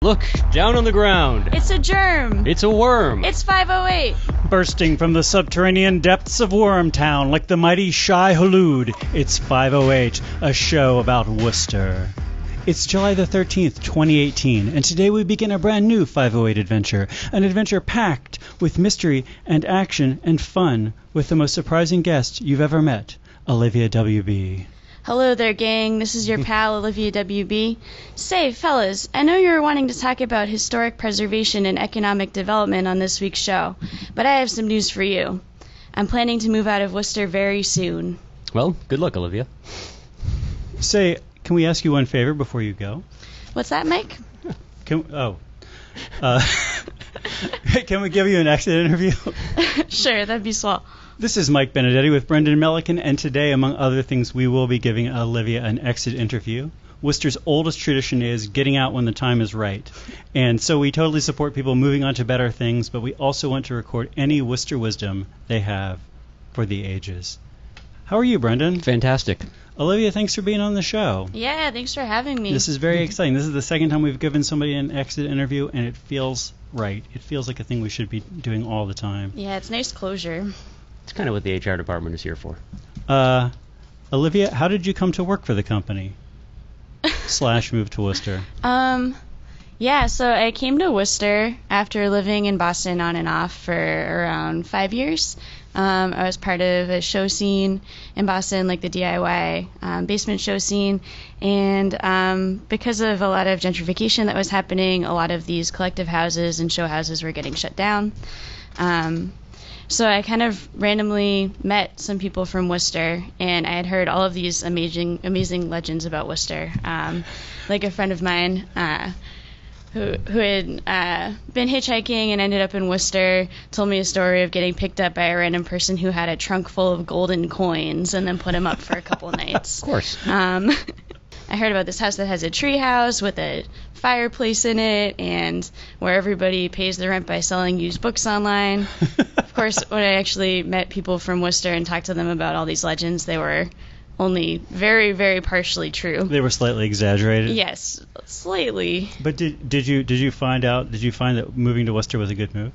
Look, down on the ground. It's a germ. It's a worm. It's 508. Bursting from the subterranean depths of Wormtown like the mighty Shai Hulud, it's 508, a show about Wooster. It's July the 13th, 2018, and today we begin a brand new 508 adventure, an adventure packed with mystery and action and fun with the most surprising guest you've ever met, Olivia W-B. Hello there, gang. This is your pal, Olivia W-B. Say, fellas, I know you were wanting to talk about historic preservation and economic development on this week's show, but I have some news for you. I'm planning to move out of Worcester very soon. Well, good luck, Olivia. Say, can we ask you one favor before you go? What's that, Mike? Can we give you an exit interview? Sure, that'd be swell. This is Mike Benedetti with Brendan Melican, and today, among other things, we will be giving Olivia an exit interview. Worcester's oldest tradition is getting out when the time is right. And so we totally support people moving on to better things, but we also want to record any Worcester wisdom they have for the ages. How are you, Brendan? Fantastic. Olivia, thanks for being on the show. Yeah, thanks for having me. This is very exciting. This is the second time we've given somebody an exit interview, and it feels right. It feels like a thing we should be doing all the time. Yeah, it's nice closure. It's kind of what the HR department is here for. Olivia, how did you come to work for the company? / move to Worcester? Yeah, so I came to Worcester after living in Boston on and off for around 5 years. I was part of a show scene in Boston, like the DIY basement show scene. And because of a lot of gentrification that was happening, a lot of these collective houses and show houses were getting shut down. So I kind of randomly met some people from Worcester, and I had heard all of these amazing legends about Worcester. Like a friend of mine who had been hitchhiking and ended up in Worcester told me a story of getting picked up by a random person who had a trunk full of golden coins and then put him up for a couple nights. Of course. I heard about this house that has a tree house with a fireplace in it and where everybody pays the rent by selling used books online. Of course, when I actually met people from Worcester and talked to them about all these legends, they were only very, very partially true. They were slightly exaggerated? Yes, slightly. But did you find that moving to Worcester was a good move?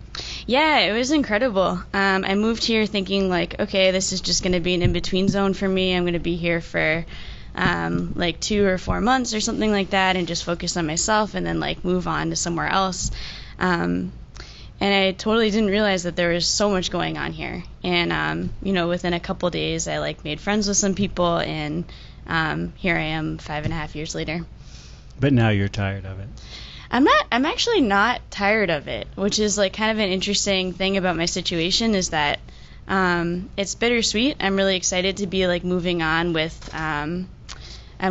Yeah, it was incredible. I moved here thinking like, okay, this is just going to be an in-between zone for me. I'm going to be here for like 2 or 4 months or something like that and just focus on myself and then like move on to somewhere else. And I totally didn't realize that there was so much going on here. And, within a couple days, I like made friends with some people, and here I am 5.5 years later. But now you're tired of it. I'm actually not tired of it, which is like kind of an interesting thing about my situation is that it's bittersweet. I'm really excited to be like moving on with, I'm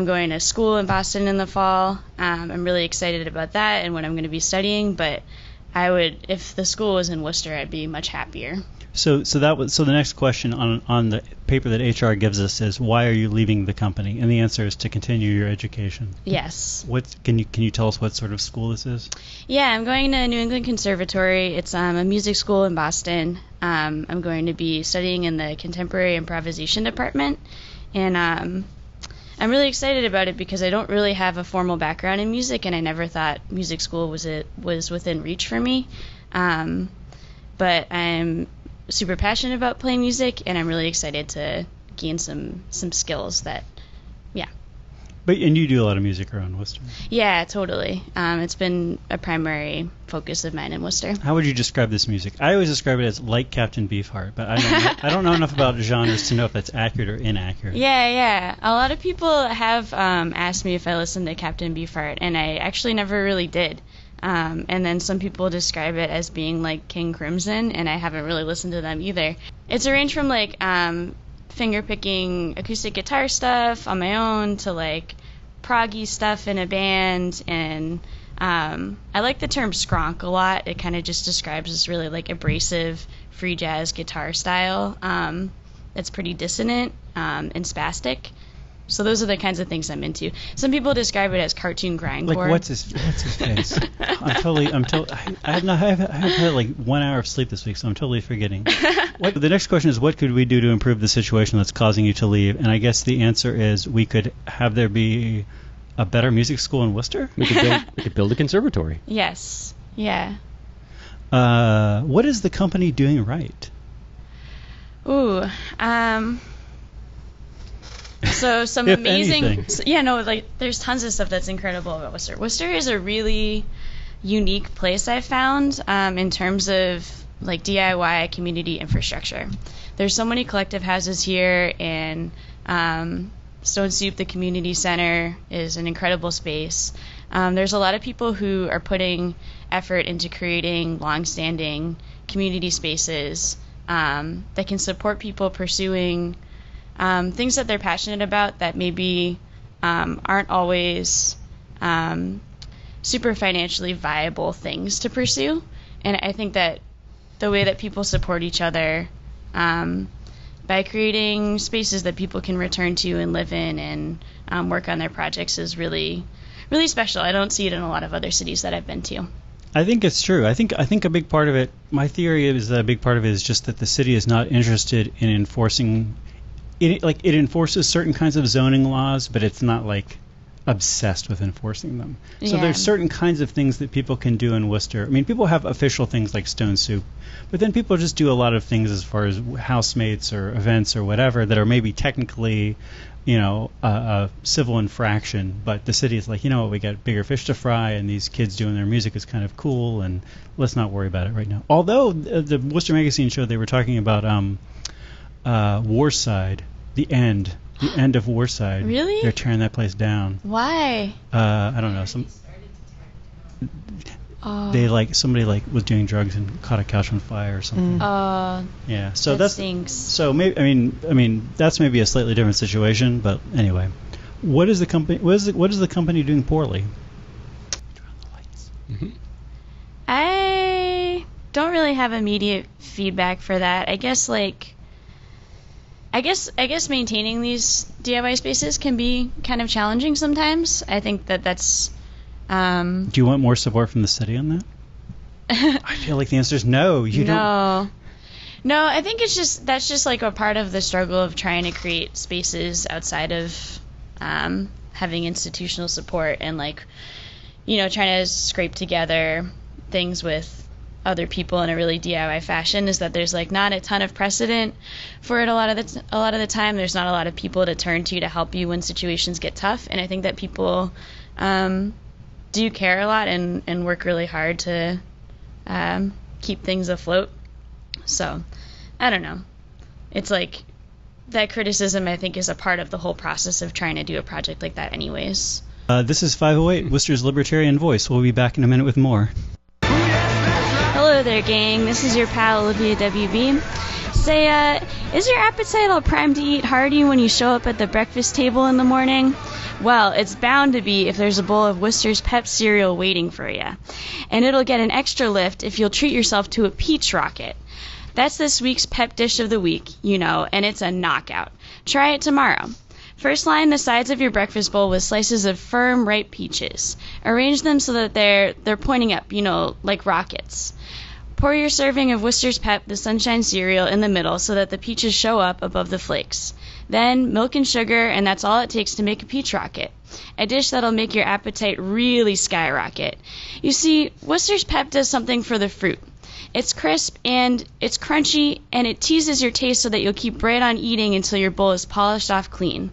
going to school in Boston in the fall. I'm really excited about that and what I'm going to be studying, but if the school was in Worcester, I'd be much happier. So the next question on the paper that HR gives us is, why are you leaving the company? And the answer is to continue your education. Yes. Can you tell us what sort of school this is? Yeah, I'm going to New England Conservatory. It's a music school in Boston. I'm going to be studying in the contemporary improvisation department, and I'm really excited about it because I don't really have a formal background in music, and I never thought music school was within reach for me. But I'm super passionate about playing music, and I'm really excited to gain some skills that, yeah. And you do a lot of music around Worcester. Yeah, totally. It's been a primary focus of mine in Worcester. How would you describe this music? I always describe it as like Captain Beefheart, but I don't know enough about genres to know if that's accurate or inaccurate. Yeah. A lot of people have asked me if I listened to Captain Beefheart, and I actually never really did. And then some people describe it as being like King Crimson, and I haven't really listened to them either. It's a range from like finger-picking acoustic guitar stuff on my own to like proggy stuff in a band, and I like the term skronk a lot. It kind of just describes this really like abrasive free jazz guitar style that's pretty dissonant and spastic. So those are the kinds of things I'm into. Some people describe it as cartoon grindcore. Like what's his face? I've had like 1 hour of sleep this week, so I'm totally forgetting. The next question is, what could we do to improve the situation that's causing you to leave? And I guess the answer is we could have there be a better music school in Worcester? We could build a conservatory. Yes. Yeah. What is the company doing right? Ooh. So some If amazing. anything. There's tons of stuff that's incredible about Worcester. Worcester is a really unique place I found in terms of like DIY community infrastructure. There's so many collective houses here, and Stone Soup, the community center, is an incredible space. There's a lot of people who are putting effort into creating long-standing community spaces that can support people pursuing things that they're passionate about that maybe aren't always super financially viable things to pursue. And I think that the way that people support each other by creating spaces that people can return to and live in and work on their projects is really, really special. I don't see it in a lot of other cities that I've been to. I think it's true. I think a big part of it, my theory is that a big part of it is just that the city is not interested in enforcing it. Like, it enforces certain kinds of zoning laws, but it's not like obsessed with enforcing them. So Yeah. there's certain kinds of things that people can do in Worcester. I mean, people have official things like Stone Soup, but then people just do a lot of things as far as housemates or events or whatever that are maybe technically, a civil infraction, but the city is like, you know what, we got bigger fish to fry, and these kids doing their music is kind of cool, and let's not worry about it right now. Although the Worcester Magazine show, they were talking about Worcide, the end of Worcide. Really? They're tearing that place down. Why? I don't know. Somebody was doing drugs and caught a couch on fire or something. Yeah. So that stinks. So maybe I mean that's maybe a slightly different situation, but anyway, what is the company doing poorly? Turn on the lights. Mm-hmm. I don't really have immediate feedback for that. I guess maintaining these DIY spaces can be kind of challenging sometimes. I think that's. Do you want more support from the city on that? I feel like the answer is no. You don't. No, I think that's just like a part of the struggle of trying to create spaces outside of having institutional support and trying to scrape together things with other people in a really DIY fashion, is that there's not a ton of precedent for it a lot of the time. There's not a lot of people to turn to help you when situations get tough, and I think that people do care a lot and work really hard to keep things afloat. So I don't know, it's like that criticism I think is a part of the whole process of trying to do a project like that anyways. This is 508, Worcester's Libertarian Voice. We'll be back in a minute with more. Hello there, gang. This is your pal, Olivia W-B. Say, is your appetite all primed to eat hearty when you show up at the breakfast table in the morning? Well, it's bound to be if there's a bowl of Worcester's Pep cereal waiting for you. And it'll get an extra lift if you'll treat yourself to a peach rocket. That's this week's Pep dish of the week, and it's a knockout. Try it tomorrow. First, line the sides of your breakfast bowl with slices of firm, ripe peaches. Arrange them so that they're pointing up, like rockets. Pour your serving of Worcester's Pep, the sunshine cereal, in the middle so that the peaches show up above the flakes. Then milk and sugar, and that's all it takes to make a peach rocket. A dish that'll make your appetite really skyrocket. You see, Worcester's Pep does something for the fruit. It's crisp and it's crunchy, and it teases your taste so that you'll keep right on eating until your bowl is polished off clean.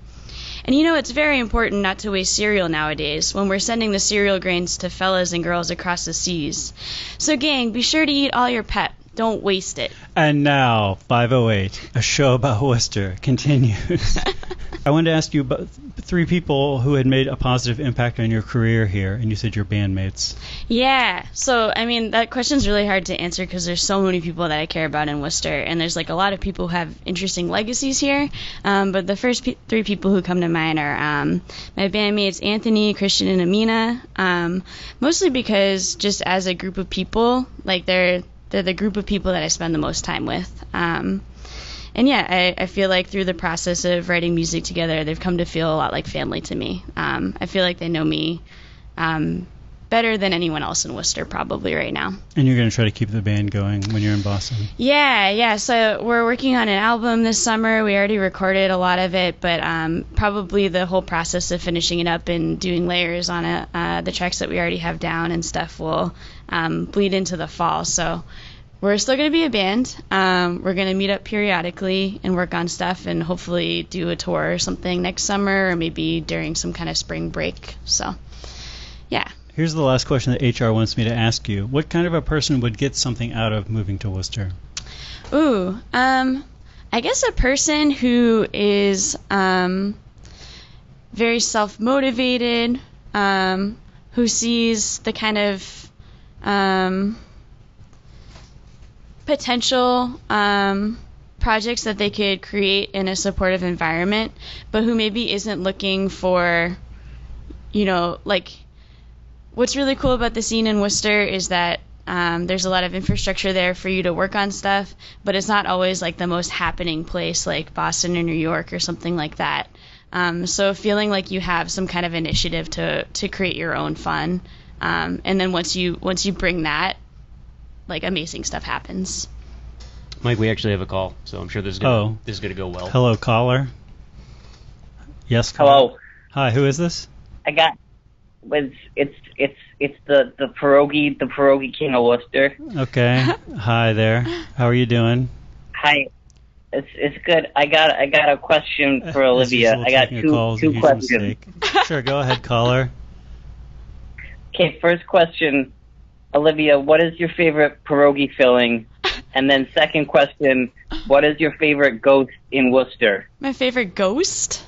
And it's very important not to waste cereal nowadays when we're sending the cereal grains to fellas and girls across the seas. So gang, be sure to eat all your Pep. Don't waste it. And now, 508, a show about Worcester, continues. I wanted to ask you about 3 people who had made a positive impact on your career here, and you said your bandmates. Yeah, so, that question's really hard to answer because there's so many people that I care about in Worcester, and there's, a lot of people who have interesting legacies here, but the first 3 people who come to mind are my bandmates Anthony, Christian, and Amina, mostly because just as a group of people, they're the group of people that I spend the most time with. And yeah, I feel like through the process of writing music together, they've come to feel a lot like family to me. I feel like they know me better than anyone else in Worcester probably right now. And you're going to try to keep the band going when you're in Boston? Yeah. So we're working on an album this summer. We already recorded a lot of it, but probably the whole process of finishing it up and doing layers on it, the tracks that we already have down and stuff will bleed into the fall. So we're still going to be a band. We're going to meet up periodically and work on stuff and hopefully do a tour or something next summer or maybe during some kind of spring break. So, yeah. Here's the last question that HR wants me to ask you. What kind of a person would get something out of moving to Worcester? Ooh, I guess a person who is very self-motivated, who sees the kind of potential projects that they could create in a supportive environment, but who maybe isn't looking for, what's really cool about the scene in Worcester is that there's a lot of infrastructure there for you to work on stuff, but it's not always like the most happening place like Boston or New York or something like that. So feeling like you have some kind of initiative to create your own fun, and then once you bring that, like amazing stuff happens. Mike, we actually have a call, so I'm sure this is gonna go well. Hello, caller. Yes. Caller. Hello. Hi. Who is this? It's the Pierogi King of Worcester. Okay. Hi there. How are you doing? Hi. It's good. I got a question for Olivia. I got two questions. Sure, go ahead, caller. Okay, first question, Olivia, what is your favorite pierogi filling? And then second question, what is your favorite ghost in Worcester? My favorite ghost?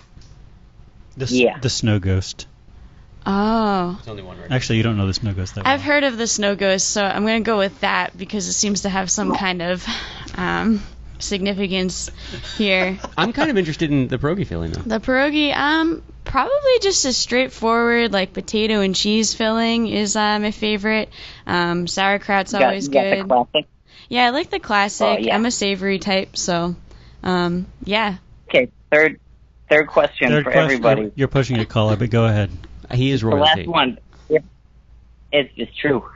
The snow ghost. Oh. There's only one right. Actually, you don't know the snow ghost that well. I've heard of the snow ghost, so I'm going to go with that because it seems to have some kind of significance here. I'm kind of interested in the pierogi filling, though. The pierogi, probably just a straightforward, like, potato and cheese filling is my favorite. Sauerkraut's always good. The classic? Yeah, I like the classic. Oh, yeah. I'm a savory type, so, yeah. Okay, third question for everybody. You're pushing it, caller, but go ahead. He is The royalty. last one, it's just true.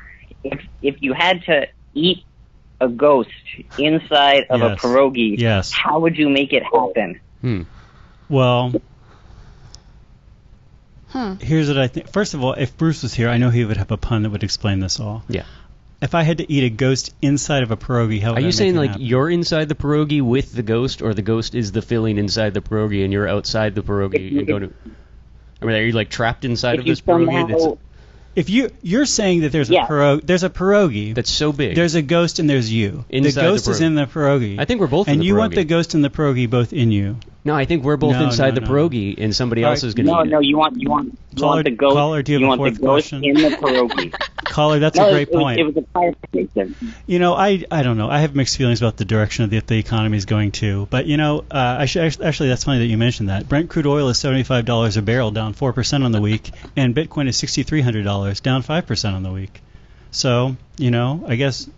If you had to eat a ghost inside of a pierogi, how would you make it happen? Well, here's what I think. First of all, if Bruce was here, I know he would have a pun that would explain this all. Yeah. If I had to eat a ghost inside of a pierogi, how would I make it happen? Are you saying like you're inside the pierogi with the ghost, or the ghost is the filling inside the pierogi and you're outside the pierogi and go to... I mean, are you like trapped inside of this pierogi? If you're saying that there's a pierogi that's so big, there's a ghost and there's you. The ghost is in the pierogi. I think we're both in the pierogi. And you want the ghost and the pierogi both in you. No, I think we're both inside the pierogi, and somebody else is going to eat it. No, you want the ghost. Caller, do you have a fourth question? In the pierogi. Caller, that's a great point. It was a clarification. I don't know. I have mixed feelings about the direction that the economy is going to. But actually, that's funny that you mentioned that. Brent crude oil is $75 a barrel, down 4% on the week, and Bitcoin is $6,300, down 5% on the week. So, I guess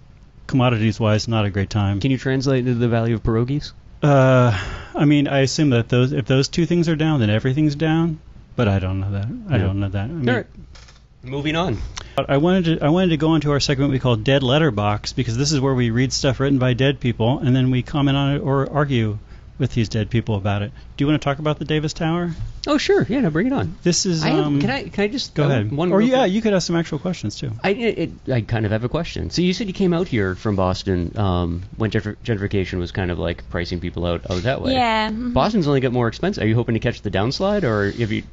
commodities-wise, not a great time. Can you translate into the value of pierogis? I assume that if those two things are down, then everything's down. But I don't know that. I don't know that. All right. Moving on. I wanted to go into our segment we call Dead Letterbox, because this is where we read stuff written by dead people and then we comment on it or argue with these dead people about it. Do you want to talk about the Davis Tower? Oh, sure. Yeah, no, bring it on. This is. Can I just go ahead? You could ask some actual questions too. I kind of have a question. So you said you came out here from Boston when gentrification was kind of like pricing people out that way. Yeah. Boston's only got more expensive. Are you hoping to catch the downslide, or have you?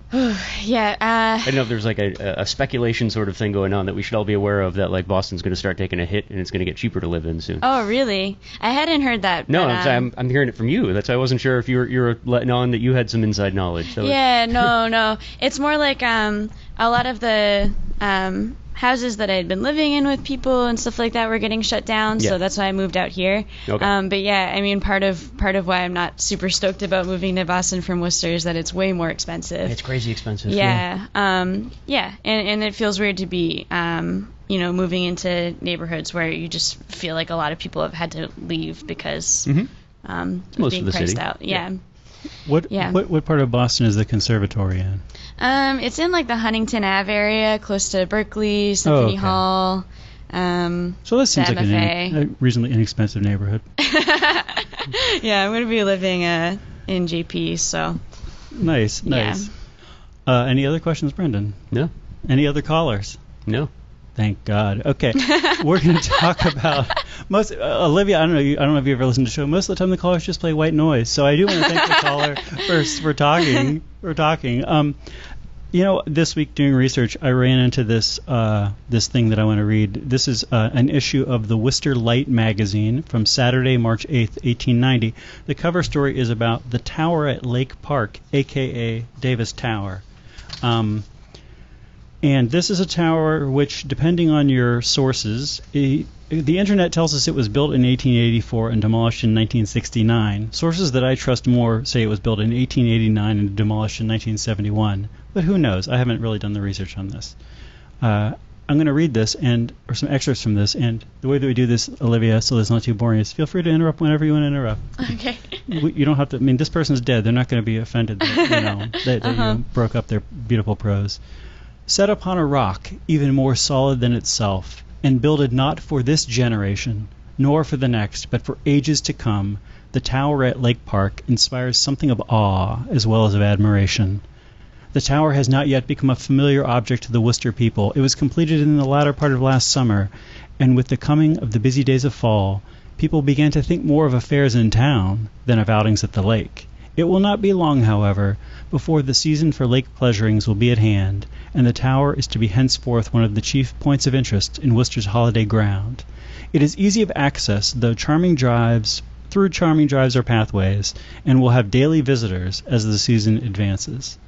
Yeah. I don't know if there's like a speculation sort of thing going on that we should all be aware of, that like Boston's going to start taking a hit and it's going to get cheaper to live in soon. Oh, really? I hadn't heard that. No, but, I'm hearing it from you. That's why I wasn't sure if you were letting on that you had some inside knowledge. Yeah, no. It's more like a lot of the houses that I had been living in with people and stuff like that were getting shut down, so that's why I moved out here. Okay. But yeah, I mean, part of why I'm not super stoked about moving to Boston from Worcester is that it's way more expensive. It's crazy expensive. Yeah. And it feels weird to be moving into neighborhoods where you just feel like a lot of people have had to leave because most being of the priced city. out. Yeah. What part of Boston is the conservatory in? It's in like the Huntington Ave area, close to Berkeley, Symphony Hall. So this seems like a reasonably inexpensive neighborhood. Yeah, I'm going to be living in JP, so. Nice. Any other questions, Brendan? No. Any other callers? No. Thank God. Okay, we're going to talk about Olivia. I don't know if you ever listened to the show. Most of the time, the callers just play white noise. So I do want to thank the caller for talking. This week doing research, I ran into this thing that I want to read. This is an issue of the Worcester Light magazine from Saturday, March 8th, 1890. The cover story is about the tower at Lake Park, a.k.a. Davis Tower. And this is a tower which, depending on your sources, the internet tells us it was built in 1884 and demolished in 1969. Sources that I trust more say it was built in 1889 and demolished in 1971. But who knows? I haven't really done the research on this. I'm going to read this or some excerpts from this. And the way that we do this, Olivia, so it's not too boring, is feel free to interrupt whenever you want to interrupt. Okay. You don't have to. I mean, this person's dead. They're not going to be offended that you broke up their beautiful prose. Set upon a rock, even more solid than itself, and builded not for this generation, nor for the next, but for ages to come, the tower at Lake Park inspires something of awe as well as of admiration. The tower has not yet become a familiar object to the Worcester people. It was completed in the latter part of last summer, and with the coming of the busy days of fall, people began to think more of affairs in town than of outings at the lake. It will not be long, however, before the season for lake pleasurings will be at hand, and the tower is to be henceforth one of the chief points of interest in Worcester's holiday ground. It is easy of access, through charming drives or pathways, and will have daily visitors as the season advances.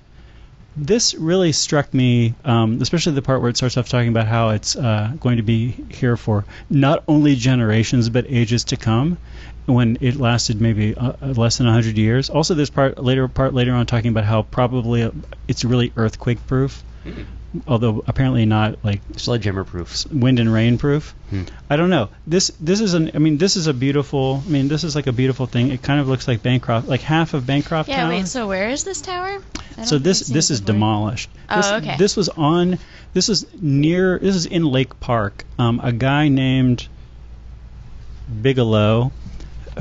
This really struck me, especially the part where it starts off talking about how it's going to be here for not only generations but ages to come, when it lasted maybe less than 100 years. Also, there's part later on talking about how probably it's really earthquake proof, although apparently not like sledgehammer proof, wind and rain proof. I don't know. This is a beautiful. This is like a beautiful thing. It kind of looks like Bancroft, like half of Bancroft Tower. Yeah. Wait. So where is this tower? So this is demolished. Okay. This is in Lake Park. A guy named Bigelow,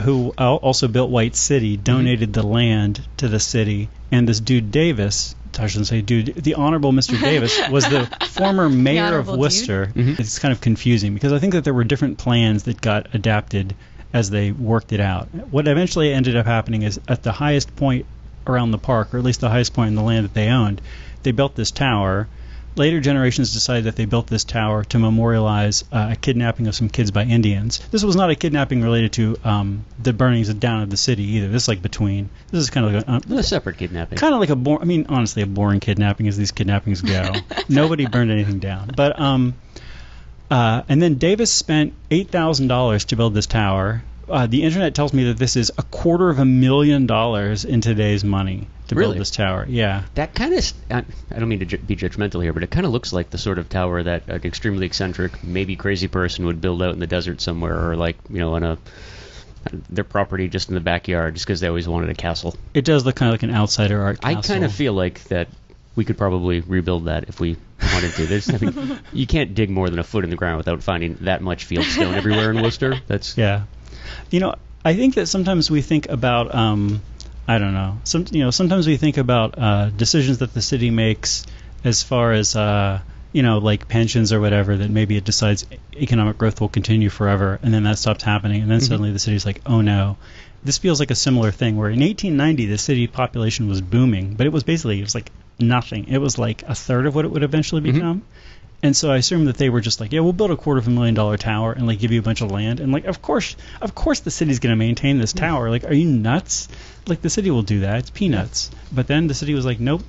who also built White City, donated the land to the city, and this dude Davis, I shouldn't say dude, the Honorable Mr. Davis was the former mayor of Worcester. It's kind of confusing because I think that there were different plans that got adapted as they worked it out. What eventually ended up happening is at the highest point around the park, or at least the highest point in the land that they owned, they built this tower. Later generations decided that they built this tower to memorialize a kidnapping of some kids by Indians. This was not a kidnapping related to the burnings down of the city either. This is like between. This is kind of like a separate kidnapping. Kind of like honestly, a boring kidnapping as these kidnappings go. Nobody burned anything down. But and then Davis spent $8,000 to build this tower. The internet tells me that this is $250,000 in today's money to build this tower. Yeah. That kind of, I don't mean to be judgmental here, but it kind of looks like the sort of tower that an extremely eccentric, maybe crazy person would build out in the desert somewhere, or like, on their property just in the backyard, just because they always wanted a castle. It does look kind of like an outsider art castle. I kind of feel like that we could probably rebuild that if we wanted to. You can't dig more than a foot in the ground without finding that much fieldstone everywhere in Worcester. Yeah. I think that sometimes we think about, I don't know, sometimes we think about decisions that the city makes as far as, like pensions or whatever, that maybe it decides economic growth will continue forever, and then that stops happening, and then suddenly the city's like, oh no. This feels like a similar thing, where in 1890 the city population was booming, but it was like nothing. It was like a third of what it would eventually become. And so I assume that they were just like, yeah, we'll build a $250,000 tower and like give you a bunch of land, and like of course the city's going to maintain this tower. Like, are you nuts? Like, the city will do that. It's peanuts. But then the city was like, nope.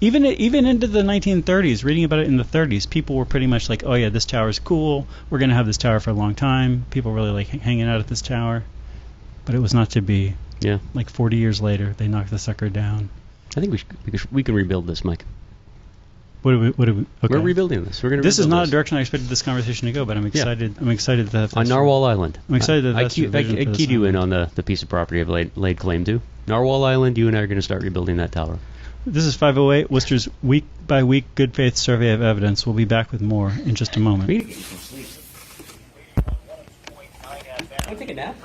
Even into the 1930s, reading about it in the 30s, people were pretty much like, oh yeah, this tower's cool. We're going to have this tower for a long time. People really like hanging out at this tower. But it was not to be. Yeah. Like 40 years later, they knocked the sucker down. I think we can rebuild this, Mike. What do we? Okay. We're rebuilding this. This is not a direction I expected this conversation to go, but I'm excited. Yeah. I'm excited that on Narwhal Island. I'm excited that that's I keyed you in on the piece of property I've laid claim to. Narwhal Island. You and I are going to start rebuilding that tower. This is 508, Worcester's week-by-week good faith survey of evidence. We'll be back with more in just a moment. Want to take a nap?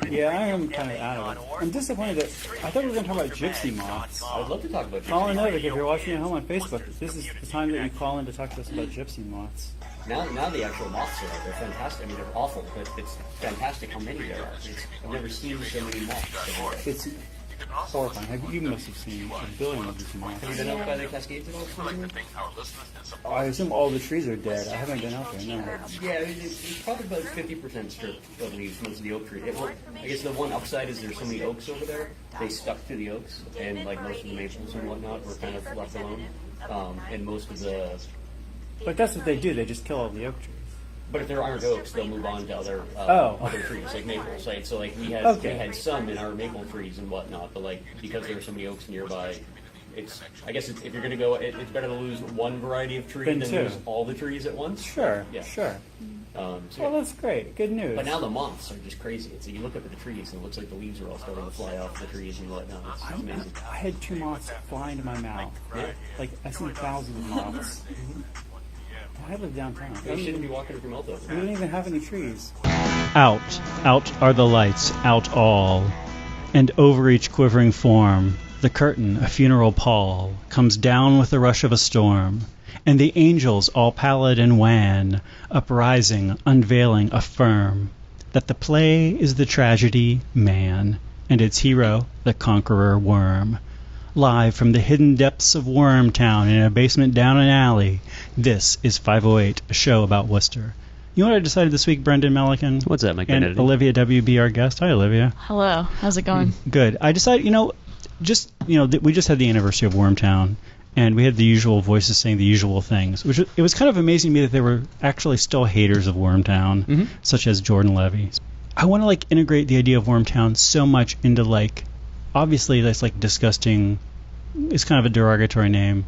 Yeah, I am kind of out of it. I'm disappointed that I thought we were going to talk about gypsy moths. I would love to talk about gypsy All I know moths. is if you're watching at home on Facebook, this is the time that you call in to talk to us about gypsy moths. Now the actual moths are out. They're fantastic. I mean, they're awful, but it's fantastic how many there are. I've never seen so many moths. It's horrifying. You must have seen a billion of these moths. Have you been out by the Cascades at all? I assume all the trees are dead. I haven't been out there, no. Yeah, it's probably about 50% stripped of leaves, most of the oak trees. I guess the one upside is there's so many oaks over there, they stuck to the oaks, and like most of the maples and whatnot were kind of left alone. And most of the... But that's what they do. They just kill all the oak trees. But if there aren't oaks, they'll move on to other trees, like maples. Right? So like we had some in our maple trees and whatnot, but like because there are so many oaks nearby, I guess if you're gonna go, it's better to lose one variety of tree than lose all the trees at once. Sure, yeah. Sure. Well, that's great. Good news. But now the moths are just crazy. So you look up at the trees and it looks like the leaves are all starting to fly off the trees and whatnot. It's amazing. I had 2 moths fly into my mouth. Yeah. Like, I've seen thousands of moths. I live downtown. You shouldn't be walking with your mouth open. We don't even have any trees. Out are the lights, out all. And over each quivering form, the curtain, a funeral pall, comes down with the rush of a storm. And the angels, all pallid and wan, uprising, unveiling, affirm that the play is the tragedy, man, and its hero, the conqueror worm. Live from the hidden depths of Wormtown in a basement down an alley, this is 508, a show about Worcester. You know what I decided this week, Brendan Melican? What's that, Mike? And Olivia W-B, our guest. Hi, Olivia. Hello. How's it going? Good. I decided, we just had the anniversary of Wormtown, and we had the usual voices saying the usual things, which it was kind of amazing to me that there were actually still haters of Wormtown, such as Jordan Levy. I want to integrate the idea of Wormtown so much into obviously that's disgusting. It's kind of a derogatory name.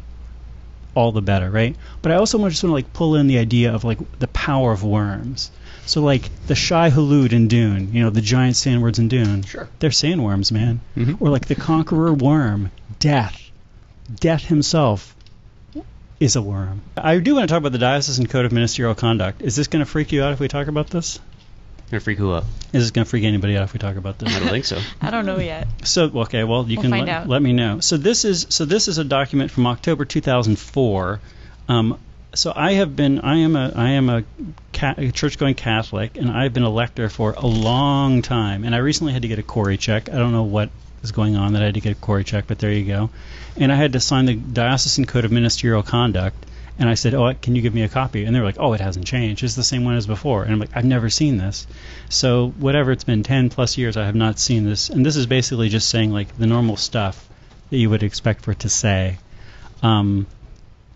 All the better, right? But I also just want to pull in the idea of the power of worms. So the shy halud in Dune, the giant sandworms in Dune. Sure. They're sandworms, man. Or the conqueror worm, Death. Death himself is a worm. I do want to talk about the Diocesan Code of Ministerial Conduct. Is this going to freak you out if we talk about this? Gonna freak who up? Is this going to freak anybody out if we talk about this? I don't think so. I don't know yet. So okay, well you can let me know. So this is a document from October 2004. So I am a church-going Catholic, and I've been a lector for a long time. And I recently had to get a Corey check. I don't know what is going on that I had to get a Corey check, but there you go. And I had to sign the Diocesan Code of Ministerial Conduct. And I said, can you give me a copy? And they were like, it hasn't changed. It's the same one as before. And I'm like, I've never seen this. So whatever, it's been 10 plus years, I have not seen this. And this is basically just saying the normal stuff that you would expect for it to say.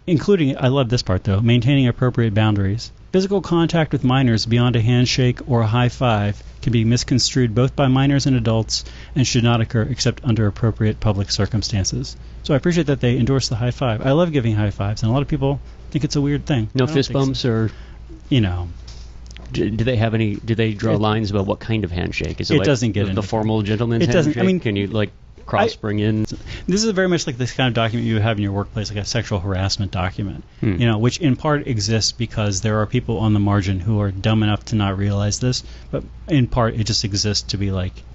Including, I love this part though, maintaining appropriate boundaries. Physical contact with minors beyond a handshake or a high five can be misconstrued both by minors and adults and should not occur except under appropriate public circumstances. So I appreciate that they endorse the high five. I love giving high fives, and a lot of people think it's a weird thing. No fist bumps or... Do they have any? Do they draw lines about what kind of handshake? Is it doesn't get the formal gentleman's handshake? I mean, can you cross-bring in? This is very much like this kind of document you would have in your workplace, like a sexual harassment document, which in part exists because there are people on the margin who are dumb enough to not realize this, but in part it just exists to be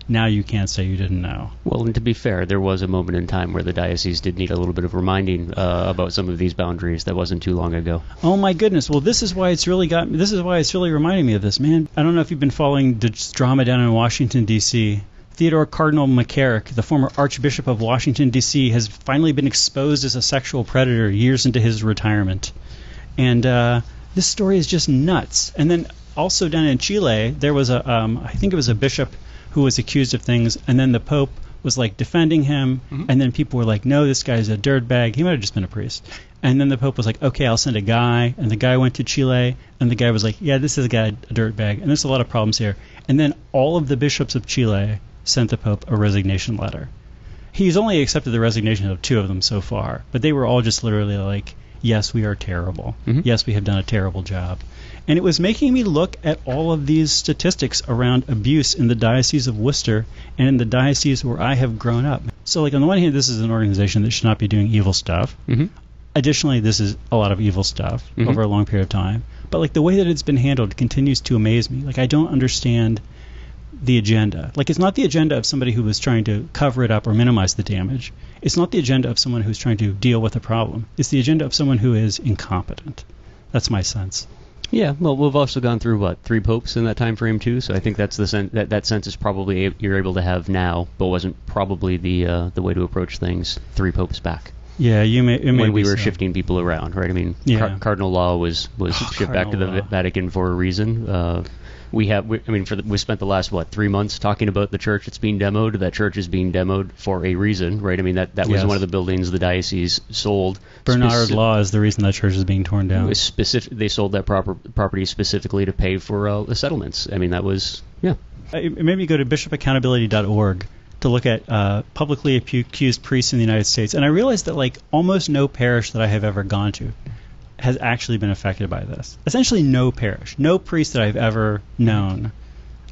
now you can't say you didn't know. Well, and to be fair, there was a moment in time where the diocese did need a little bit of reminding about some of these boundaries. That wasn't too long ago. Oh my goodness! Well, this is why it's really reminding me of this, man. I don't know if you've been following the drama down in Washington D.C. Theodore Cardinal McCarrick, the former Archbishop of Washington, D.C., has finally been exposed as a sexual predator years into his retirement. And this story is just nuts. And then also down in Chile, there was I think it was a bishop who was accused of things, and then the Pope was defending him, and then people were no, this guy's a dirtbag. He might have just been a priest. And then the Pope was okay, I'll send a guy. And the guy went to Chile, and the guy was yeah, this is a guy, a dirtbag. And there's a lot of problems here. And then all of the bishops of Chile sent the Pope a resignation letter. He's only accepted the resignation of 2 of them so far, but they were all just literally yes, we are terrible. Yes, we have done a terrible job. And it was making me look at all of these statistics around abuse in the Diocese of Worcester and in the diocese where I have grown up. So, like, on the one hand, this is an organization that should not be doing evil stuff. Mm-hmm. Additionally, this is a lot of evil stuff over a long period of time. But, like, the way that it's been handled continues to amaze me. Like, I don't understand the agenda. Like, it's not the agenda of somebody who was trying to cover it up or minimize the damage. It's not the agenda of someone who's trying to deal with a problem. It's the agenda of someone who is incompetent. That's my sense. Yeah, well, we've also gone through, 3 popes in that time frame, too, so I think that's the that sense is probably you're able to have now, but wasn't probably the way to approach things 3 popes back. Yeah, when we were shifting people around, right? I mean, Cardinal Law was shipped back to the Vatican for a reason. We spent the last 3 months talking about the church that's being demoed. That church is being demoed for a reason, right? I mean, that was one of the buildings the diocese sold. Bernard Law is the reason that church is being torn down. They sold that property specifically to pay for the settlements. I mean, that was It made me go to bishopaccountability.org to look at publicly accused priests in the United States, and I realized that like almost no parish that I have ever gone to has actually been affected by this. Essentially no parish, no priest that I've ever known.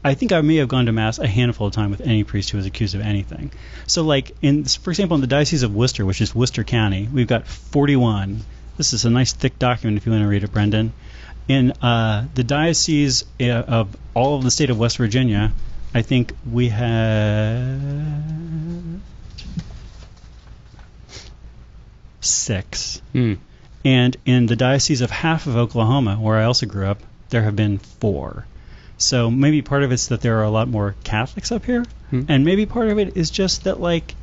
I think I may have gone to Mass a handful of times with any priest who was accused of anything. So like, for example, in the Diocese of Worcester, which is Worcester County, we've got 41. This is a nice thick document if you want to read it, Brendan. In the Diocese of all of the state of West Virginia, I think we have 6. And in the Diocese of half of Oklahoma, where I also grew up, there have been 4. So maybe part of it's that there are a lot more Catholics up here, and maybe part of it is just that like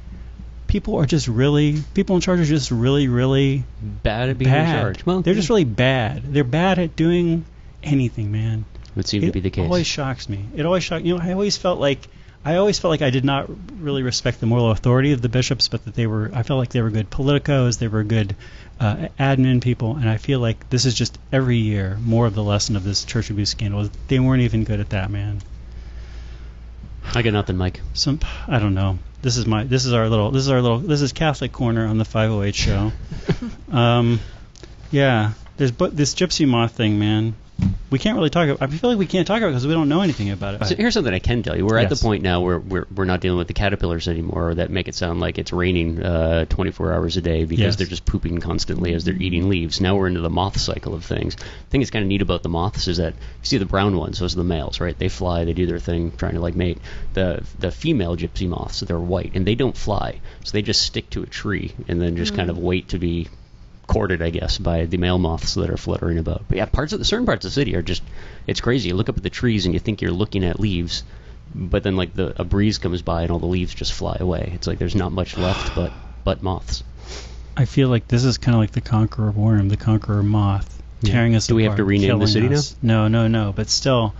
people in charge are just really, really bad at being in charge. Well, they're just really bad. They're bad at doing anything, man. Would seem to be the case. It always shocks me. I always felt like I did not really respect the moral authority of the bishops, but that I felt like they were good politicos, they were good admin people, and I feel like this is just every year more of the lesson of this church abuse scandal. They weren't even good at that, man. I got nothing, Mike. I don't know. This is Catholic Corner on the 508 show. Yeah, there's this Gypsy Moth thing, man. We can't really talk about. I feel like we can't talk about it because we don't know anything about it. So here's something I can tell you. We're at the point now where we're not dealing with the caterpillars anymore that make it sound like it's raining 24 hours a day because they're just pooping constantly as they're eating leaves. Now we're into the moth cycle of things. The thing that's kind of neat about the moths is that you see the brown ones, those are the males, right? They fly, they do their thing, trying to like mate. The female gypsy moths, they're white, and they don't fly. So they just stick to a tree and then just kind of wait to be courted, I guess, by the male moths that are fluttering about. But yeah, certain parts of the city are just, it's crazy. You look up at the trees and you think you're looking at leaves, but then like a breeze comes by and all the leaves just fly away. It's like there's not much left but moths. I feel like this is kind of like the conqueror worm, the conqueror moth, tearing us apart. Do we have to rename the city now? No, but still.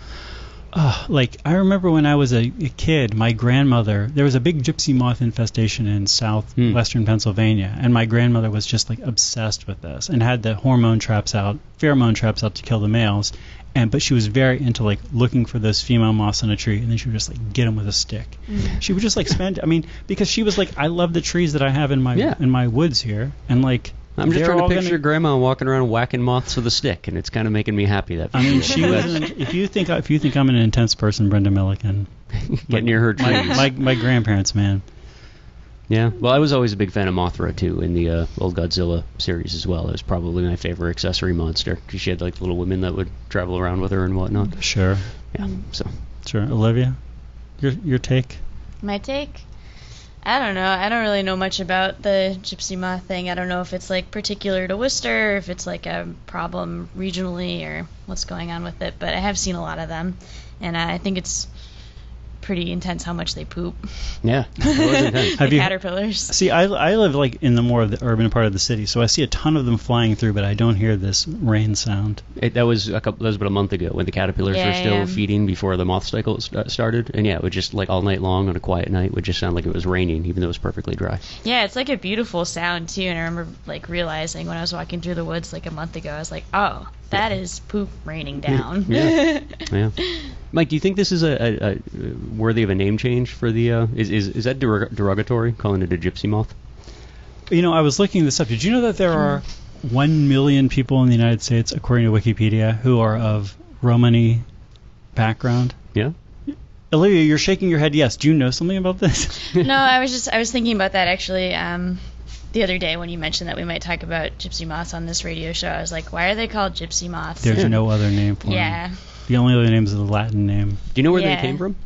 Like, I remember when I was a kid, my grandmother, there was a big gypsy moth infestation in southwestern Pennsylvania, and my grandmother was just, like, obsessed with this and had the pheromone traps out to kill the males, but she was very into, like, looking for those female moths on a tree, and then she would just, like, get them with a stick. She would just, like, because she was like, I love the trees that I have in my woods here, and, like, I'm just trying to picture Grandma walking around whacking moths with a stick, and it's kind of making me happy. She wasn't. If you think I'm an intense person, Brenda Milliken, get near her trees. My grandparents, man. Yeah. Well, I was always a big fan of Mothra too in the old Godzilla series as well. It was probably my favorite accessory monster because she had like little women that would travel around with her and whatnot. Sure. Yeah. So. Sure, Olivia, your take. My take. I don't know. I don't really know much about the Gypsy Moth thing. I don't know if it's like particular to Worcester, or if it's like a problem regionally, or what's going on with it. But I have seen a lot of them, and I think it's pretty intense how much they poop. Yeah, it was intense. The caterpillars. See, I live like in the more of the urban part of the city, so I see a ton of them flying through, but I don't hear this rain sound. That was about a month ago when the caterpillars were still feeding before the moth cycle started, and it would just like all night long on a quiet night would just sound like it was raining, even though it was perfectly dry. Yeah, it's like a beautiful sound too, and I remember like realizing when I was walking through the woods like a month ago, I was like, oh, that is poop raining down. Yeah. Mike, do you think this is a worthy of a name change for the? Is that derogatory, calling it a gypsy moth? You know, I was looking this up. Did you know that there are 1 million people in the United States, according to Wikipedia, who are of Romani background? Yeah. Olivia, you're shaking your head. Yes. Do you know something about this? No, I was thinking about that actually. The other day when you mentioned that we might talk about gypsy moths on this radio show, I was like, why are they called gypsy moths? There's no other name for them. Yeah. The only other name is the Latin name. Do you know where Yeah. they came from?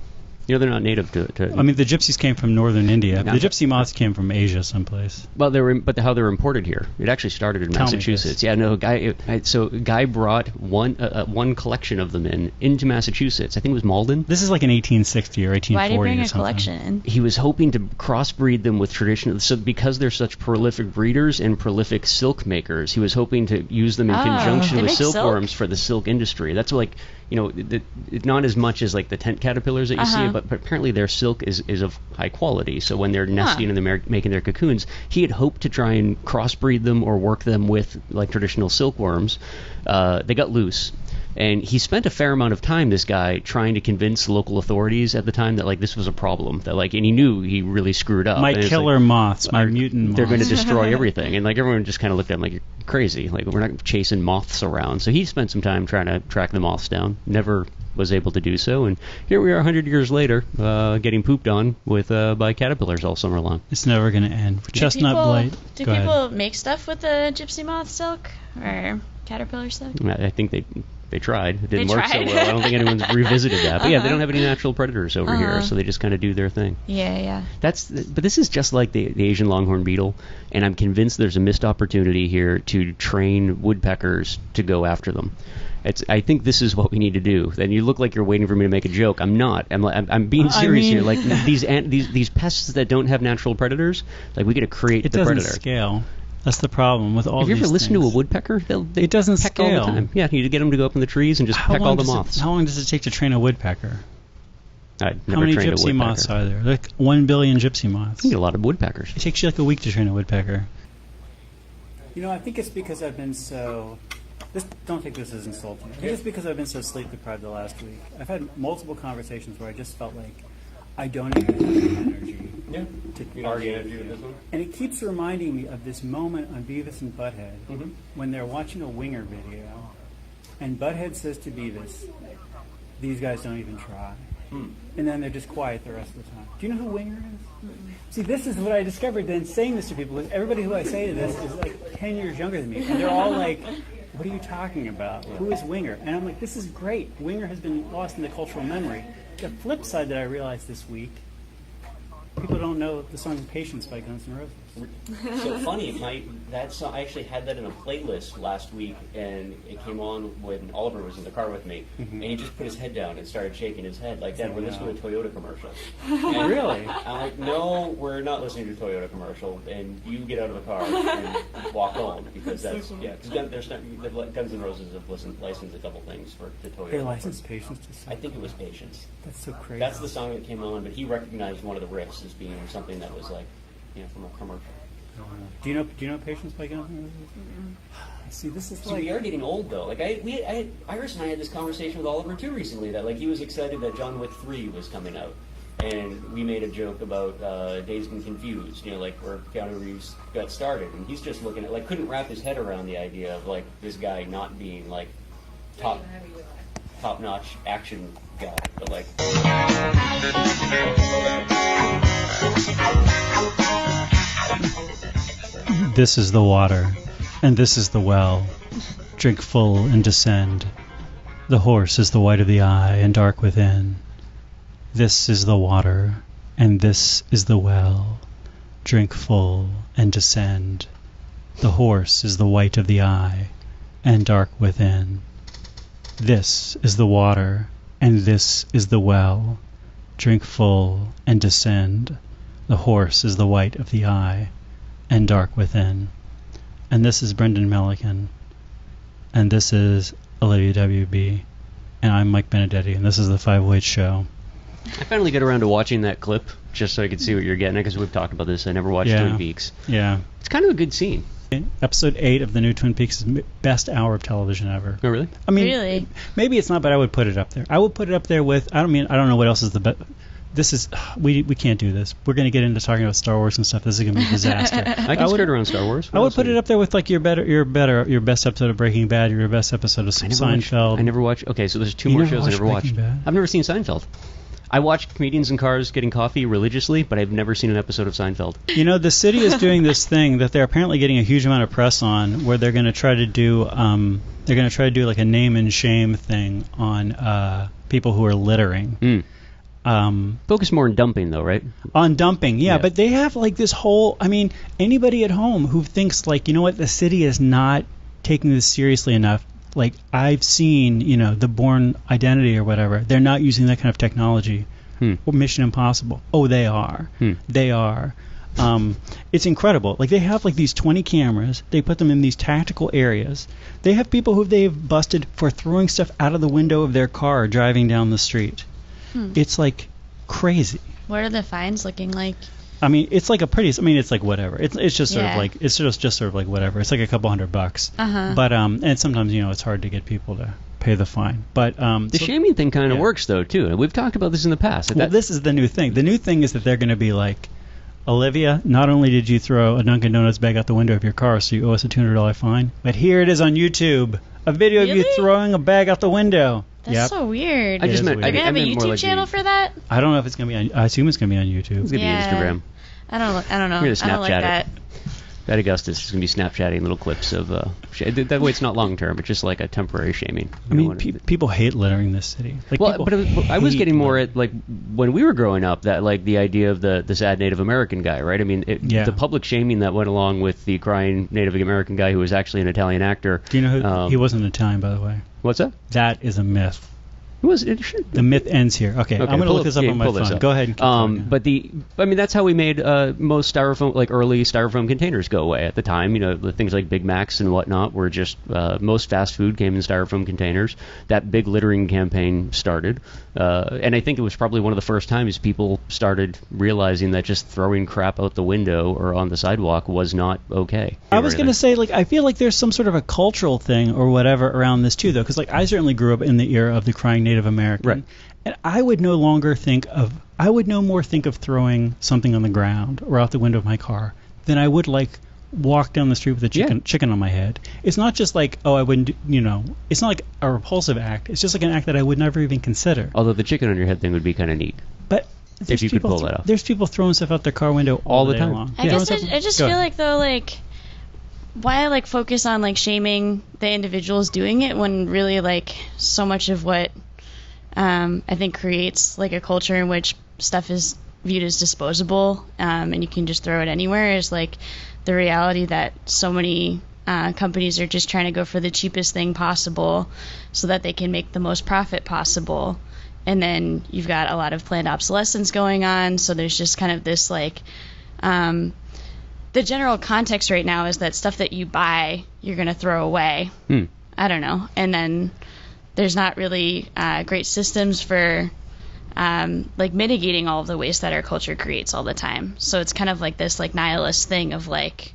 You know, they're not native to I mean, the gypsies came from northern India. No. The gypsy moths came from Asia someplace. Well, how they were imported here. It actually started in Tell me Massachusetts. this. Yeah, no, a guy brought one collection of them into Massachusetts. I think it was Malden. This is like an 1860 or 1840 Why did he bring or a something. collection in? He was hoping to crossbreed them with traditional. So because they're such prolific breeders and prolific silk makers, he was hoping to use them in conjunction they with make silk? silkworms for the silk industry. That's like, not as much as like the tent caterpillars that you see, but apparently their silk is of high quality. So when they're nesting and they're making their cocoons, he had hoped to try and crossbreed them or work them with like traditional silkworms. They got loose. And he spent a fair amount of time, this guy, trying to convince local authorities at the time that like this was a problem. That like, and he knew he really screwed up. My And it's killer like, moths, my mutant moths. they're going to destroy everything. And like everyone just kind of looked at him like, you're crazy. Like we're not chasing moths around. So he spent some time trying to track the moths down. Never was able to do so. And here we are 100 years later, getting pooped on by caterpillars all summer long. It's never going to end. Chestnut blight. Do Go people ahead. make stuff with the gypsy moth silk or caterpillar silk? I think they tried. It didn't They work so tried. well. I don't think anyone's revisited that. But yeah, they don't have any natural predators over here, Uh-huh. so they just kind of do their thing. Yeah. But this is just like the Asian longhorn beetle, and I'm convinced there's a missed opportunity here to train woodpeckers to go after them. I think this is what we need to do. And you look like you're waiting for me to make a joke. I'm not. I'm being serious here. Like these pests that don't have natural predators, like we got to create It the doesn't predator. scale. That's the problem with all Have you these ever listened to a things. woodpecker? They It doesn't peck all scale. the time. Yeah, you get them to go up in the trees and just peck all the moths. How long does it take to train a woodpecker? I'd How never many trained a gypsy woodpecker. moths are there? Like 1 billion gypsy moths. You get a lot of woodpeckers. It takes you like a week to train a woodpecker. I think it's because I've been so. Don't take this as insulting. I think it's because I've been so sleep deprived the last week. I've had multiple conversations where I just felt like I don't even have the energy to argue. And it keeps reminding me of this moment on Beavis and Butthead when they're watching a Winger video, and Butthead says to Beavis, "These guys don't even try." And then they're just quiet the rest of the time. Do you know who Winger is? See, this is what I discovered then saying this to people, because everybody who I say to this is like 10 years younger than me. And they're all like, what are you talking about? Who is Winger? And I'm like, this is great. Winger has been lost in the cultural memory. The flip side that I realized this week, people don't know the song Patience by Guns N' Roses. So funny, that song, I actually had that in a playlist last week, and it came on when Oliver was in the car with me, and he just put his head down and started shaking his head like, "Dad, we're listening to a Toyota commercial." And Really? I'm like, "No, we're not listening to a Toyota commercial, and you get out of the car and walk home, because that's, because Guns N' Roses have licensed a couple things to Toyota. They licensed Patience to sing. I think it was Patience. That's so crazy. That's the song that came on, but he recognized one of the riffs as being something that was like, from a commercial. Do you know Patience by Guns N' Roses? See, this is See, like... we are getting old, though. Like Iris and I had this conversation with Oliver too recently. That like he was excited that John Wick 3 was coming out, and we made a joke about Dazed and Confused. Like where Keanu Reeves got started, and he's just looking at couldn't wrap his head around the idea of like this guy not being like top-notch action guy, but like. This is the water, and this is the well. Drink full and descend. The horse is the white of the eye and dark within. This is the water, and this is the well. Drink full and descend. The horse is the white of the eye and dark within. This is the water, and this is the well. Drink full and descend. The horse is the white of the eye and dark within. And this is Brendan Milliken. And this is Olivia W-B. And I'm Mike Benedetti, and this is the 508 Show. I finally got around to watching that clip just so I could see what you're getting at, because we've talked about this. I never watched Twin Peaks. Yeah. It's kind of a good scene. Episode 8 of the new Twin Peaks is best hour of television ever. Oh, really? I mean, Really? maybe it's not, but I would put it up there. I would put it up there with, I don't know what else is the best. This is, we can't do this. We're going to get into talking about Star Wars and stuff. This is going to be a disaster. I can skirt around Star Wars. I would put it up there with like your best episode of Breaking Bad, your best episode of Seinfeld. I never watched. Okay, so there's two You more never shows I never watched watched. Breaking Bad? I've never seen Seinfeld. I watch comedians in cars getting coffee religiously, but I've never seen an episode of Seinfeld. You know, the city is doing this thing that they're apparently getting a huge amount of press on, where they're going to try to do like a name and shame thing on people who are littering. Focus more on dumping, though, right? On dumping, yeah, but they have like this whole. I mean, anybody at home who thinks like, you know what, the city is not taking this seriously enough. Like, I've seen, you know, the Bourne Identity or whatever. They're not using that kind of technology. Or Mission Impossible. Oh, they are. They are. It's incredible. Like, they have like these 20 cameras. They put them in these tactical areas. They have people who they've busted for throwing stuff out of the window of their car driving down the street. It's like crazy. What are the fines looking like? I mean, it's like it's like whatever. It's just sort of like just sort of like whatever. It's like a couple $100. But and sometimes, you know, it's hard to get people to pay the fine. But the shaming thing kind of works though too. And we've talked about this in the past. Well, this is the new thing. The new thing is that they're going to be like, Olivia, not only did you throw a Dunkin' Donuts bag out the window of your car, so you owe us a $200 fine, but here it is on YouTube, a video of you throwing a bag out the window. That's so weird. I just meant, They're going to have a YouTube like channel for that? I don't know if it's going to be on. I assume it's going to be on YouTube. It's going to be Instagram. I don't know. I'm gonna Snapchat I don't like that. That Augustus is going to be Snapchatting little clips of... that way it's not long-term. It's just like a temporary shaming. I mean, people hate littering this city. Like, well, but I was getting more at, like, when we were growing up, that, like, the idea of the sad Native American guy, right? I mean, the public shaming that went along with the crying Native American guy who was actually an Italian actor. Do you know who... he wasn't Italian, by the way. What's that? That is a myth. The myth ends here. Okay, I'm going to look this up on my phone. Go ahead and keep talking. But that's how we made most styrofoam, like early styrofoam containers go away at the time. You know, the things like Big Macs and whatnot were just most fast food came in styrofoam containers. That big littering campaign started, and I think it was probably one of the first times people started realizing that just throwing crap out the window or on the sidewalk was not okay. I was going to say, like, I feel like there's some sort of a cultural thing or whatever around this too, though, because like I certainly grew up in the era of the crying Native American, right. And I would no more think of throwing something on the ground or out the window of my car than I would like walk down the street with a chicken on my head. It's not just like, oh, I wouldn't, you know, it's not like a repulsive act. It's just like an act that I would never even consider. Although the chicken on your head thing would be kind of neat. But if you could pull that off. There's people throwing stuff out their car window all the time. Long. I guess I just feel like, though, like, why like focus on like shaming the individuals doing it when really like so much of what I think creates like a culture in which stuff is viewed as disposable and you can just throw it anywhere is like the reality that so many companies are just trying to go for the cheapest thing possible so that they can make the most profit possible. And then you've got a lot of planned obsolescence going on, so there's just kind of this like the general context right now is that stuff that you buy you're going to throw away. I don't know. And then there's not really great systems for like mitigating all of the waste that our culture creates all the time. So it's kind of like this like nihilist thing of like,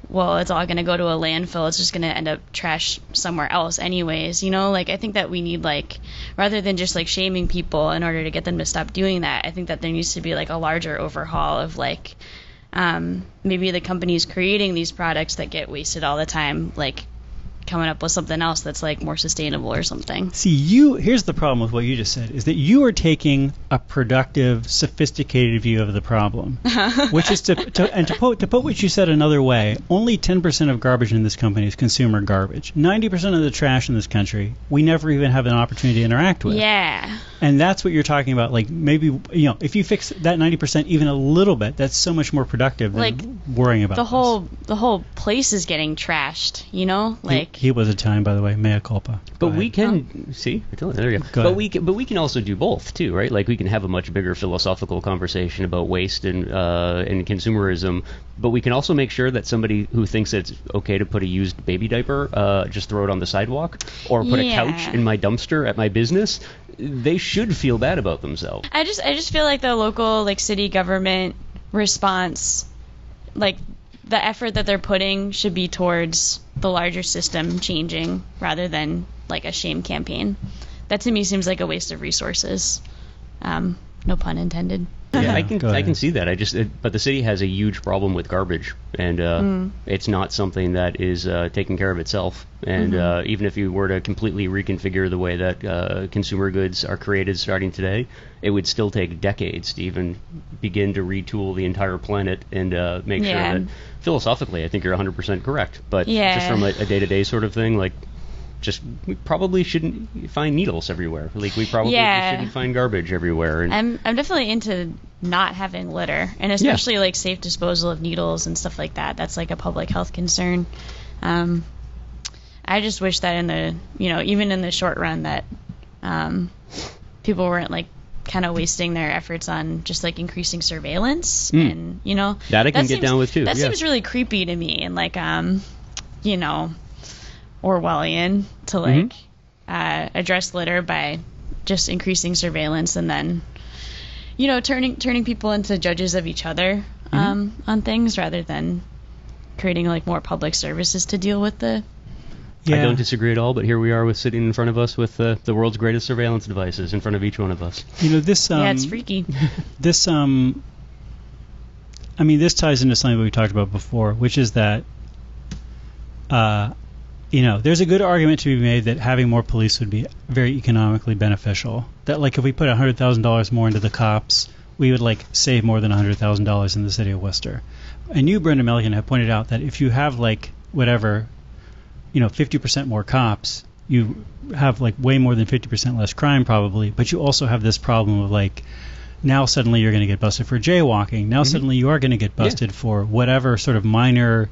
well, it's all going to go to a landfill. It's just going to end up trash somewhere else anyways. You know, like I think that we need like, rather than just like shaming people in order to get them to stop doing that, I think that there needs to be like a larger overhaul of like maybe the companies creating these products that get wasted all the time, like coming up with something else that's like more sustainable or something. See, here's the problem with what you just said, is that you are taking a productive, sophisticated view of the problem, which is to put what you said another way, only 10% of garbage in this company is consumer garbage. 90% of the trash in this country, we never even have an opportunity to interact with. Yeah. And that's what you're talking about. Like maybe, you know, if you fix that 90% even a little bit, that's so much more productive than like worrying about the whole place is getting trashed, you know? Like he was Italian, by the way, mea culpa. But we can see. There you go. But we can also do both too, right? Like we can have a much bigger philosophical conversation about waste and consumerism. But we can also make sure that somebody who thinks it's okay to put a used baby diaper, just throw it on the sidewalk, or put a couch in my dumpster at my business, they should feel bad about themselves. I just feel like the local like city government response, like the effort that they're putting should be towards the larger system changing rather than like a shame campaign. That to me seems like a waste of resources. No pun intended. Yeah, I Go ahead. can see that. But the city has a huge problem with garbage, and it's not something that is taking care of itself. And even if you were to completely reconfigure the way that consumer goods are created starting today, it would still take decades to even begin to retool the entire planet and make sure that philosophically, I think you're 100% correct. But just from a day-to-day sort of thing, like, we probably shouldn't find needles everywhere. Like, we probably shouldn't find garbage everywhere. And I'm definitely into not having litter, and especially like safe disposal of needles and stuff like that. That's like a public health concern. I just wish that in the, even in the short run, that people weren't like kind of wasting their efforts on just like increasing surveillance and that I can get down with too. That seems really creepy to me, and like Orwellian to like address litter by just increasing surveillance and then turning people into judges of each other on things rather than creating like more public services to deal with the. I don't disagree at all, but here we are sitting in front of us with the world's greatest surveillance devices in front of each one of us. This it's freaky. This this ties into something we talked about before, which is that there's a good argument to be made that having more police would be very economically beneficial. That, like, if we put $100,000 more into the cops, we would, like, save more than $100,000 in the city of Worcester. And you, Brenda Milligan, have pointed out that if you have, like, 50% more cops, you have, like, way more than 50% less crime, probably. But you also have this problem of, like, now suddenly you're going to get busted for jaywalking. Now suddenly you are going to get busted for whatever sort of minor,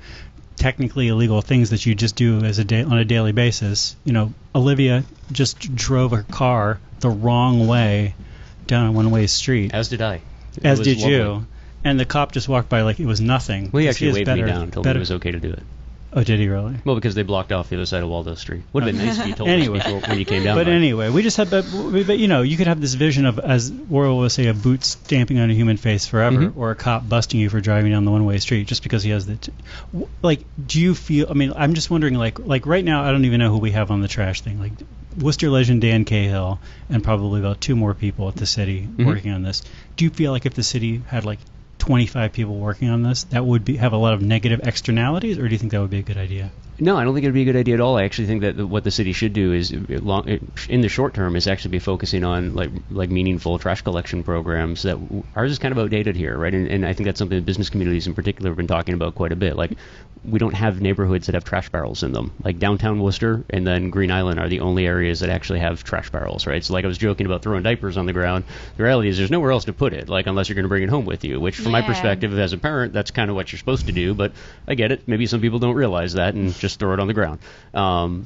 technically illegal things that you just do on a daily basis. Olivia just drove her car the wrong way down a one-way street. As did I. As did you. And the cop just walked by like it was nothing. Well, he actually waved me down, told me it was okay to do it. Oh, did he really? Well, because they blocked off the other side of Waldo Street. Would have been nice if you told us before when you came down. But anyway, we just had, but you could have this vision of, as Worrell will say, a boot stamping on a human face forever, or a cop busting you for driving down the one-way street just because he has the. Do you feel? I mean, I'm just wondering, like right now, I don't even know who we have on the trash thing. Like Worcester legend Dan Cahill and probably about 2 more people at the city working on this. Do you feel like if the city had like 25 people working on this, that would have a lot of negative externalities, or do you think that would be a good idea? No, I don't think it would be a good idea at all. I actually think that what the city should do is, in the short term, is actually be focusing on like meaningful trash collection programs. That ours is kind of outdated here, right? And I think that's something that business communities in particular have been talking about quite a bit. Like, we don't have neighborhoods that have trash barrels in them. Like downtown Worcester and then Green Island are the only areas that actually have trash barrels, right? So like I was joking about throwing diapers on the ground. The reality is there's nowhere else to put it, like unless you're going to bring it home with you, which from my perspective as a parent, that's kind of what you're supposed to do. But I get it. Maybe some people don't realize that and just throw it on the ground.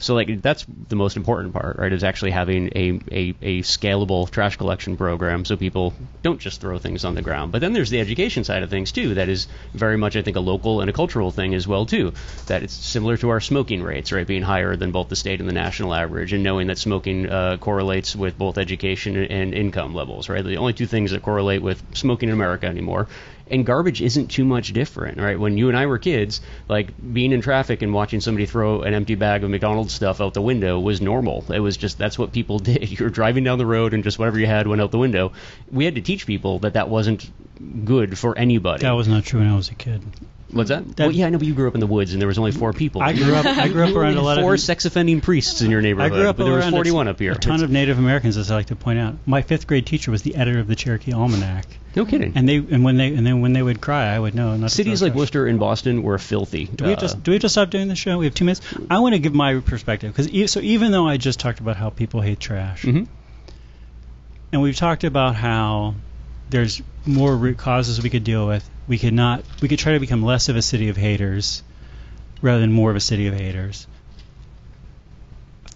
So like that's the most important part, right? Is actually having a scalable trash collection program so people don't just throw things on the ground. But then there's the education side of things too. That is very much, I think, a local and a cultural thing as well too. That it's similar to our smoking rates, right, being higher than both the state and the national average, and knowing that smoking correlates with both education and income levels, right? The only 2 things that correlate with smoking in America anymore. And garbage isn't too much different, right? When you and I were kids, like being in traffic and watching somebody throw an empty bag of McDonald's stuff out the window was normal. It was just, that's what people did. You were driving down the road and just whatever you had went out the window. We had to teach people that wasn't good for anybody. That was not true when I was a kid. What's that? Well, yeah, I know, but you grew up in the woods and there was only 4 people. I grew up around a lot of 4 sex-offending priests in your neighborhood, but there was 41 up here. A ton of Native Americans, as I like to point out. My 5th grade teacher was the editor of the Cherokee Almanac. No kidding. And when they would cry, I would know. Not Cities like Worcester and Boston were filthy. Do we have to stop doing the show? We have 2 minutes. I want to give my perspective, because even though I just talked about how people hate trash, and we've talked about how there's more root causes we could deal with. We could try to become less of a city of haters rather than more of a city of haters.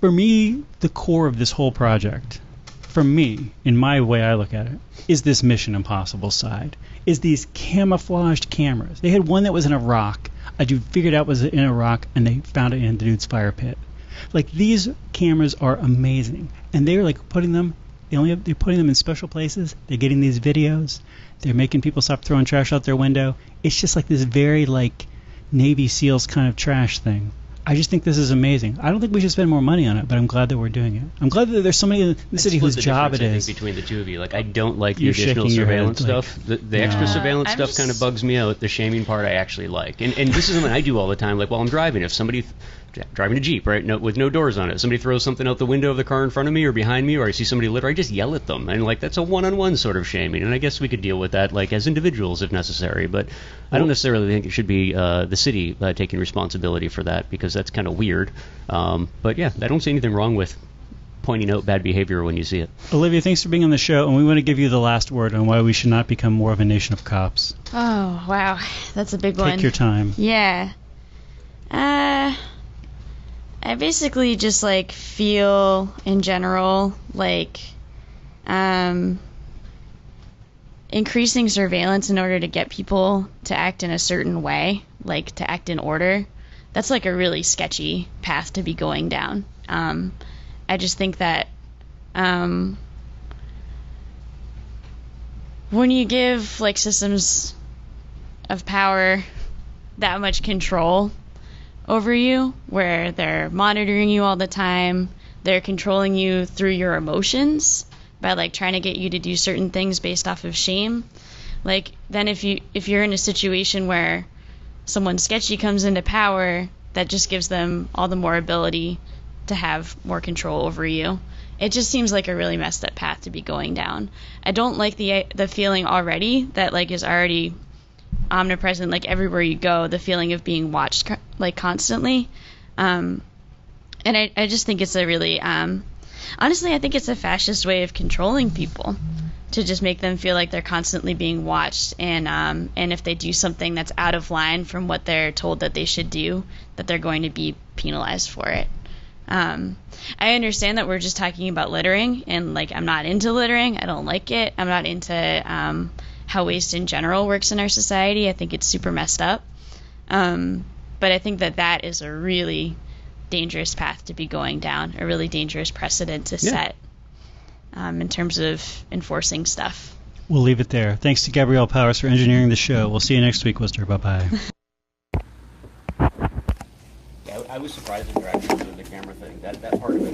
For me, the core of this whole project, for me, in my way I look at it, is this Mission Impossible side. Is these camouflaged cameras. They had one that was in a rock. A dude figured out it was in a rock, and they found it in the dude's fire pit. Like, these cameras are amazing. And they're like putting them in special places. They're getting these videos. They're making people stop throwing trash out their window. It's just like this very like Navy SEALs kind of trash thing. I just think this is amazing. I don't think we should spend more money on it, but I'm glad that we're doing it. I'm glad that there's somebody in the city whose job it is. Between the two of you, like I don't like the You're additional shaking your head, surveillance stuff. The extra surveillance stuff kind of bugs me out. The shaming part I actually like, and this is something I do all the time. Like while I'm driving, if somebody driving a Jeep, right, with no doors on it, somebody throws something out the window of the car in front of me or behind me, or I see somebody litter, I just yell at them, and like that's a one-on-one sort of shaming. And I guess we could deal with that like as individuals if necessary, but I don't necessarily think it should be the city taking responsibility for that because that's kind of weird. But yeah, I don't see anything wrong with pointing out bad behavior when you see it. Olivia, thanks for being on the show, and we want to give you the last word on why we should not become more of a nation of cops. Oh, wow. That's a big one. Take your time. Yeah. I basically just, like, feel, in general, like, increasing surveillance in order to get people to act in a certain way, like, to act in order, that's, like, a really sketchy path to be going down. I just think that when you give, like, systems of power that much control over you, where they're monitoring you all the time, they're controlling you through your emotions by like trying to get you to do certain things based off of shame, like then if you're in a situation where someone sketchy comes into power, that just gives them all the more ability to have more control over you. It just seems like a really messed up path to be going down. I don't like the feeling already that like is already omnipresent, like everywhere you go, the feeling of being watched like constantly. And I just think it's a really honestly I think it's a fascist way of controlling people, to just make them feel like they're constantly being watched, and if they do something that's out of line from what they're told that they should do, that they're going to be penalized for it. I understand that we're just talking about littering, and like I'm not into littering. I don't like it. I'm not into how waste in general works in our society. I think it's super messed up. But I think that is a really dangerous path to be going down, a really dangerous precedent to set in terms of enforcing stuff. We'll leave it there. Thanks to Gabrielle Powers for engineering the show. We'll see you next week, Wooster. Bye-bye. I was surprised at your actually doing the camera thing. That part of it